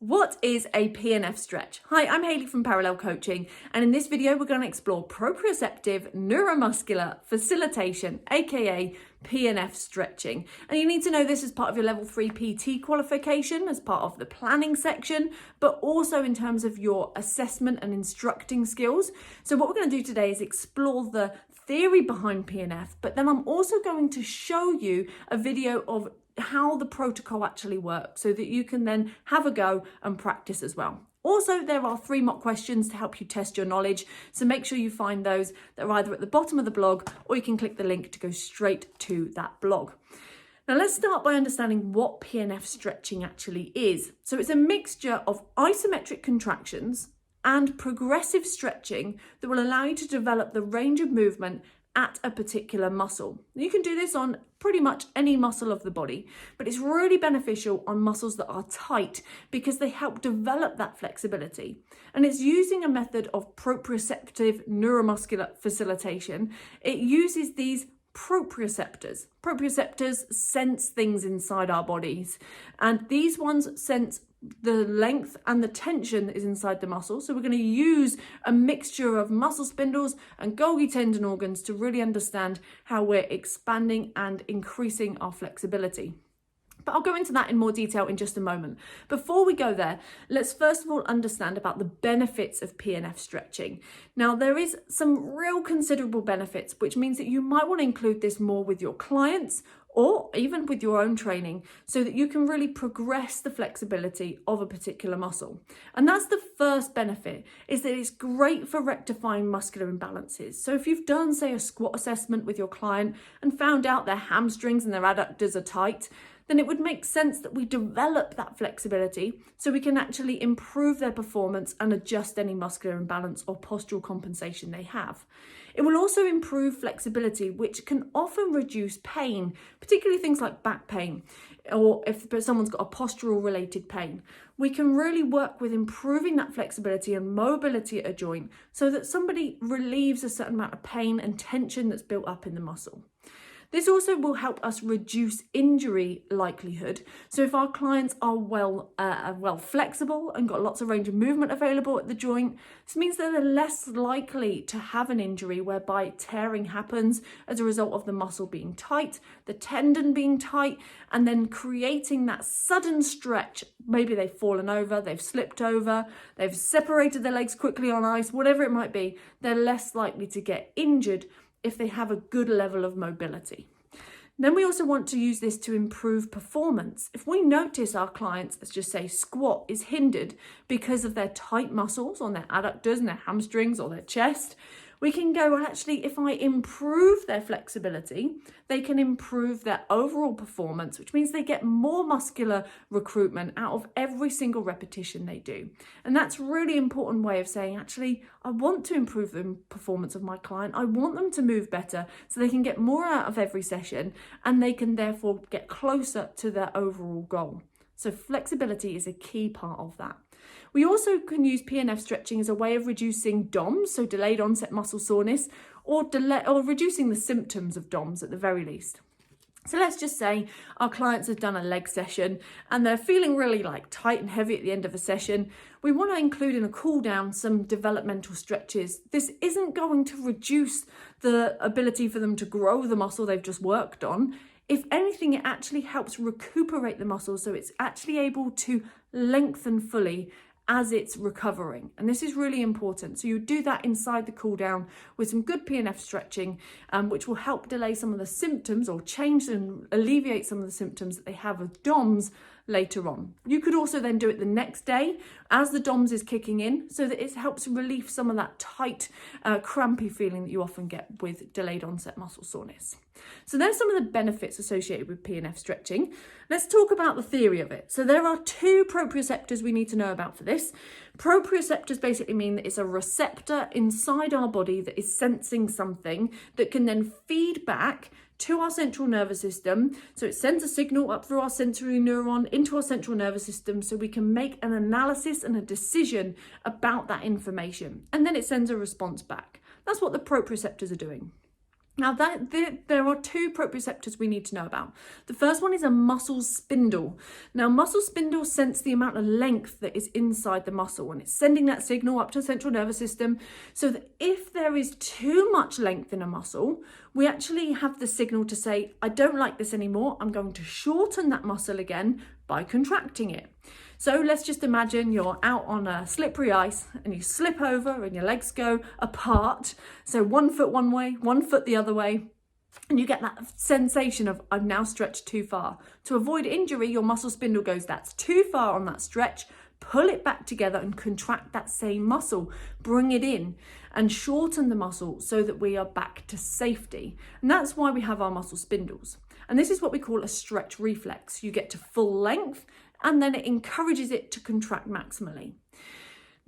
What is a PNF stretch? Hi, I'm Hayley from Parallel Coaching, and in this video we're going to explore proprioceptive neuromuscular facilitation, aka PNF stretching. And you need to know this as part of your level 3 PT qualification, as part of the planning section, but also in terms of your assessment and instructing skills. So what we're going to do today is explore the theory behind PNF, but then I'm also going to show you a video of how the protocol actually works so that you can then have a go and practice as well. Also, there are 3 mock questions to help you test your knowledge, so make sure you find those that are either at the bottom of the blog or you can click the link to go straight to that blog. Now let's start by understanding what PNF stretching actually is. So it's a mixture of isometric contractions and progressive stretching that will allow you to develop the range of movement at a particular muscle. You can do this on pretty much any muscle of the body, but it's really beneficial on muscles that are tight because they help develop that flexibility. And it's using a method of proprioceptive neuromuscular facilitation. It uses these proprioceptors. Proprioceptors sense things inside our bodies, and these ones sense the length and the tension that is inside the muscle. So we're going to use a mixture of muscle spindles and Golgi tendon organs to really understand how we're expanding and increasing our flexibility. But I'll go into that in more detail in just a moment. Before we go there, let's first of all understand about the benefits of PNF stretching. Now, there is some real considerable benefits, which means that you might want to include this more with your clients or even with your own training so that you can really progress the flexibility of a particular muscle. And that's the first benefit, is that it's great for rectifying muscular imbalances. So if you've done, say, a squat assessment with your client and found out their hamstrings and their adductors are tight, then it would make sense that we develop that flexibility so we can actually improve their performance and adjust any muscular imbalance or postural compensation they have. It will also improve flexibility, which can often reduce pain, particularly things like back pain, or if someone's got a postural related pain. We can really work with improving that flexibility and mobility at a joint so that somebody relieves a certain amount of pain and tension that's built up in the muscle. This also will help us reduce injury likelihood. So if our clients are well flexible and got lots of range of movement available at the joint, this means that they're less likely to have an injury whereby tearing happens as a result of the muscle being tight, the tendon being tight, and then creating that sudden stretch. Maybe they've fallen over, they've slipped over, they've separated their legs quickly on ice, whatever it might be, they're less likely to get injured if they have a good level of mobility. Then we also want to use this to improve performance. If we notice our clients, let's just say squat is hindered because of their tight muscles on their adductors and their hamstrings or their chest, we can go, well, actually, if I improve their flexibility, they can improve their overall performance, which means they get more muscular recruitment out of every single repetition they do. And that's a really important way of saying, actually, I want to improve the performance of my client. I want them to move better so they can get more out of every session and they can therefore get closer to their overall goal. So flexibility is a key part of that. We also can use PNF stretching as a way of reducing DOMS, so delayed onset muscle soreness, or reducing the symptoms of DOMS at the very least. So let's just say our clients have done a leg session and they're feeling really tight and heavy at the end of a session. We want to include in a cool down some developmental stretches. This isn't going to reduce the ability for them to grow the muscle they've just worked on. If anything, it actually helps recuperate the muscle so it's actually able to lengthen fully as it's recovering. And this is really important. So you do that inside the cool down with some good PNF stretching, which will help delay some of the symptoms or change and alleviate some of the symptoms that they have of DOMS later on. You could also then do it the next day as the DOMS is kicking in so that it helps relieve some of that tight, crampy feeling that you often get with delayed onset muscle soreness. So there's some of the benefits associated with PNF stretching. Let's talk about the theory of it. So there are 2 proprioceptors we need to know about for this. Proprioceptors basically mean that it's a receptor inside our body that is sensing something that can then feed back to our central nervous system. So it sends a signal up through our sensory neuron into our central nervous system so we can make an analysis and a decision about that information. And then it sends a response back. That's what the proprioceptors are doing. Now, there are two proprioceptors we need to know about. The first one is a muscle spindle. Now, muscle spindles sense the amount of length that is inside the muscle, and it's sending that signal up to the central nervous system so that if there is too much length in a muscle, we actually have the signal to say, I don't like this anymore. I'm going to shorten that muscle again by contracting it. So let's just imagine you're out on a slippery ice and you slip over and your legs go apart. So one foot one way, one foot the other way. And you get that sensation of, I've now stretched too far. To avoid injury, your muscle spindle goes, that's too far on that stretch. Pull it back together and contract that same muscle. Bring it in and shorten the muscle so that we are back to safety. And that's why we have our muscle spindles. And this is what we call a stretch reflex. You get to full length and then it encourages it to contract maximally.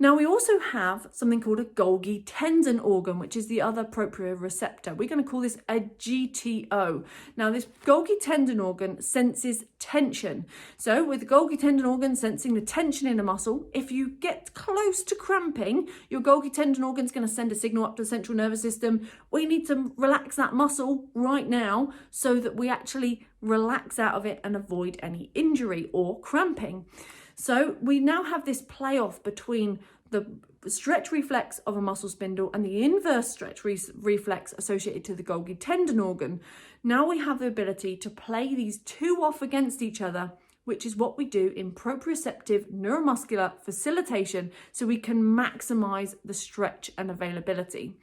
Now, we also have something called a Golgi tendon organ, which is the other proprioceptor. We're going to call this a GTO. Now, this Golgi tendon organ senses tension. So with the Golgi tendon organ sensing the tension in a muscle, if you get close to cramping, your Golgi tendon organ is going to send a signal up to the central nervous system. We need to relax that muscle right now so that we actually relax out of it and avoid any injury or cramping. So we now have this playoff between the stretch reflex of a muscle spindle and the inverse stretch reflex associated to the Golgi tendon organ. Now we have the ability to play these two off against each other, which is what we do in proprioceptive neuromuscular facilitation, so we can maximize the stretch and availability.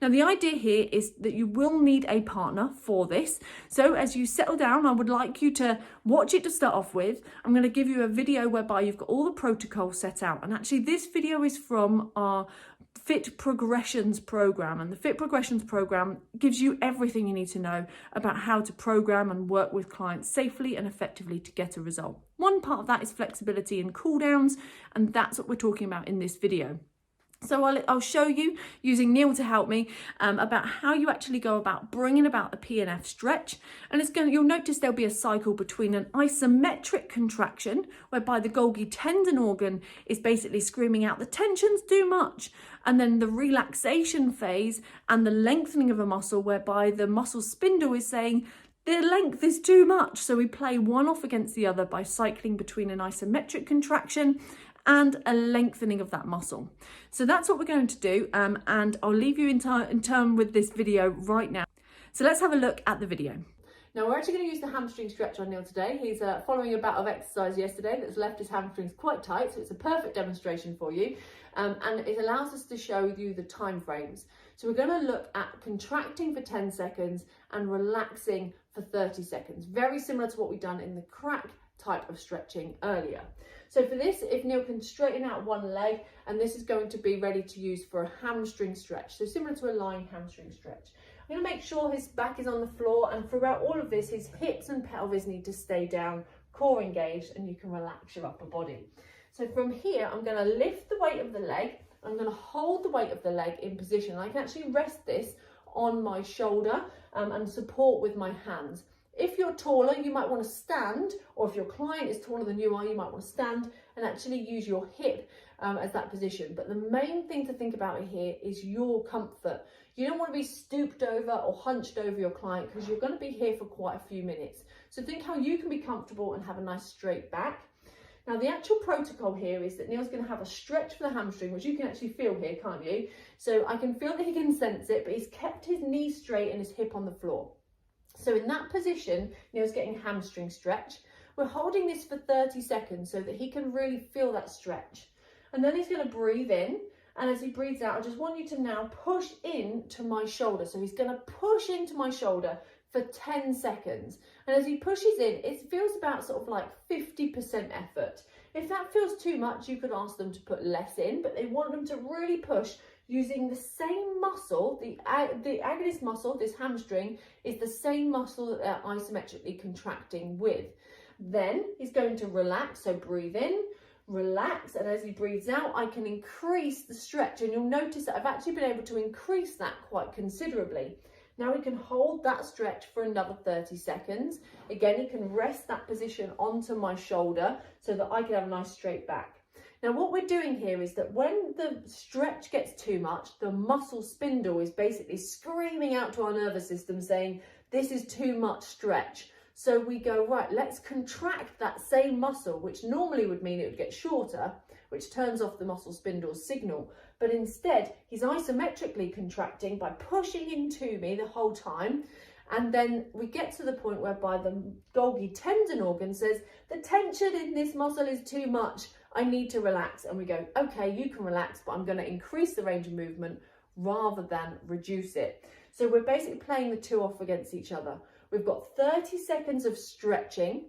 Now, the idea here is that you will need a partner for this. So as you settle down, I would like you to watch it to start off with. I'm going to give you a video whereby you've got all the protocols set out. And actually this video is from our Fit Progressions program, and the Fit Progressions program gives you everything you need to know about how to program and work with clients safely and effectively to get a result. One part of that is flexibility and cool downs, and that's what we're talking about in this video. So I'll show you, using Neil to help me, about how you actually go about bringing about the PNF stretch. And you'll notice there'll be a cycle between an isometric contraction, whereby the Golgi tendon organ is basically screaming out, the tension's too much. And then the relaxation phase and the lengthening of a muscle, whereby the muscle spindle is saying, the length is too much. So we play one off against the other by cycling between an isometric contraction and a lengthening of that muscle. So that's what we're going to do, and I'll leave you in turn with this video right now. So let's have a look at the video. Now we're actually going to use the hamstring stretch on Neil today. He's following a bout of exercise yesterday that's left his hamstrings quite tight, so it's a perfect demonstration for you, and it allows us to show you the time frames. So we're going to look at contracting for 10 seconds and relaxing for 30 seconds, very similar to what we've done in the crack type of stretching earlier. So for this, if Neil can straighten out one leg, and this is going to be ready to use for a hamstring stretch, so similar to a lying hamstring stretch. I'm going to make sure his back is on the floor, and throughout all of this, his hips and pelvis need to stay down, core engaged, and you can relax your upper body. So from here, I'm going to lift the weight of the leg. I'm going to hold the weight of the leg in position. I can actually rest this on my shoulder and support with my hands. If you're taller, you might want to stand, or if your client is taller than you are, you might want to stand and actually use your hip as that position. But the main thing to think about here is your comfort. You don't want to be stooped over or hunched over your client, because you're going to be here for quite a few minutes. So think how you can be comfortable and have a nice straight back. Now, the actual protocol here is that Neil's going to have a stretch for the hamstring, which you can actually feel here, can't you? So I can feel that he can sense it, but he's kept his knee straight and his hip on the floor. So in that position, Neil's getting hamstring stretch. We're holding this for 30 seconds so that he can really feel that stretch. And then he's going to breathe in. And as he breathes out, I just want you to now push into my shoulder. So he's going to push into my shoulder for 10 seconds. And as he pushes in, it feels about sort of like 50% effort. If that feels too much, you could ask them to put less in, but they want them to really push using the same muscle. The agonist muscle, this hamstring, is the same muscle that they're isometrically contracting with. Then he's going to relax, so breathe in, relax, and as he breathes out, I can increase the stretch, and you'll notice that I've actually been able to increase that quite considerably. Now we can hold that stretch for another 30 seconds. Again, you can rest that position onto my shoulder so that I can have a nice straight back. Now what we're doing here is that when the stretch gets too much, the muscle spindle is basically screaming out to our nervous system saying, this is too much stretch. So we go, right, let's contract that same muscle, which normally would mean it would get shorter, which turns off the muscle spindle's signal. But instead, he's isometrically contracting by pushing into me the whole time. And then we get to the point whereby the Golgi tendon organ says, the tension in this muscle is too much. I need to relax. And we go, okay, you can relax, but I'm going to increase the range of movement rather than reduce it. So we're basically playing the two off against each other. We've got 30 seconds of stretching,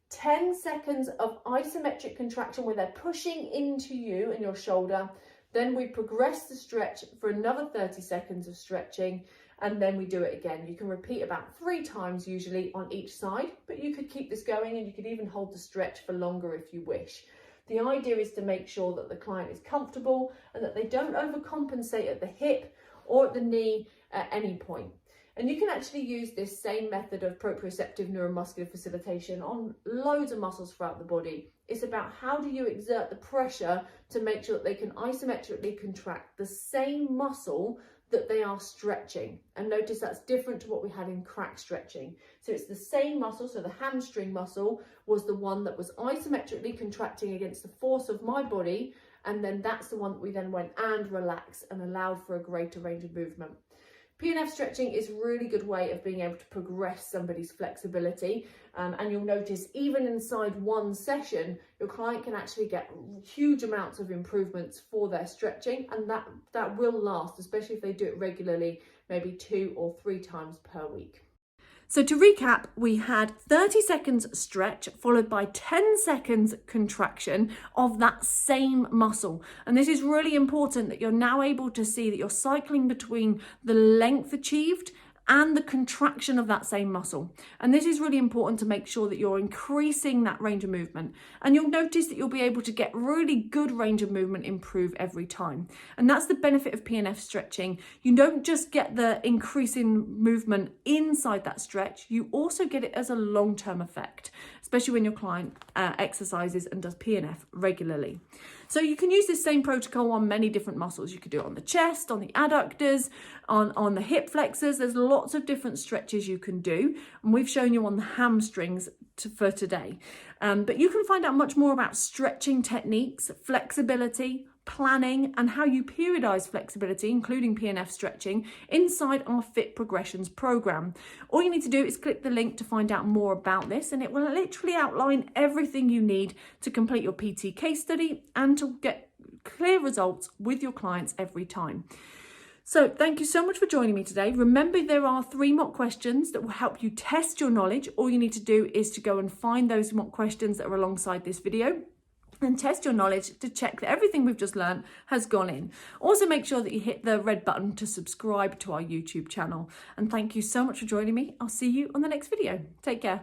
10 seconds of isometric contraction where they're pushing into you and your shoulder. Then we progress the stretch for another 30 seconds of stretching, and then we do it again. You can repeat about 3 times usually on each side, but you could keep this going and you could even hold the stretch for longer if you wish. The idea is to make sure that the client is comfortable and that they don't overcompensate at the hip or at the knee at any point. And you can actually use this same method of proprioceptive neuromuscular facilitation on loads of muscles throughout the body. It's about how do you exert the pressure to make sure that they can isometrically contract the same muscle that they are stretching. And notice that's different to what we had in crack stretching. So it's the same muscle, so the hamstring muscle was the one that was isometrically contracting against the force of my body, and then that's the one that we then went and relaxed and allowed for a greater range of movement. PNF stretching is a really good way of being able to progress somebody's flexibility, and you'll notice even inside one session your client can actually get huge amounts of improvements for their stretching, and that will last, especially if they do it regularly, maybe 2 or 3 times per week. So to recap, we had 30 seconds stretch followed by 10 seconds contraction of that same muscle. And this is really important that you're now able to see that you're cycling between the length achieved and the contraction of that same muscle. And this is really important to make sure that you're increasing that range of movement. And you'll notice that you'll be able to get really good range of movement improve every time. And that's the benefit of PNF stretching. You don't just get the increase in movement inside that stretch, you also get it as a long-term effect, especially when your client exercises and does PNF regularly. So you can use this same protocol on many different muscles. You could do it on the chest, on the adductors, on the hip flexors. There's lots of different stretches you can do. And we've shown you on the hamstrings for today. But you can find out much more about stretching techniques, flexibility, planning, and how you periodize flexibility, including PNF stretching, inside our Fit Progressions program. All you need to do is click the link to find out more about this, and it will literally outline everything you need to complete your PT case study and to get clear results with your clients every time. So thank you so much for joining me today. Remember, there are 3 mock questions that will help you test your knowledge. All you need to do is to go and find those mock questions that are alongside this video and test your knowledge to check that everything we've just learned has gone in. Also make sure that you hit the red button to subscribe to our YouTube channel. And thank you so much for joining me. I'll see you on the next video. Take care.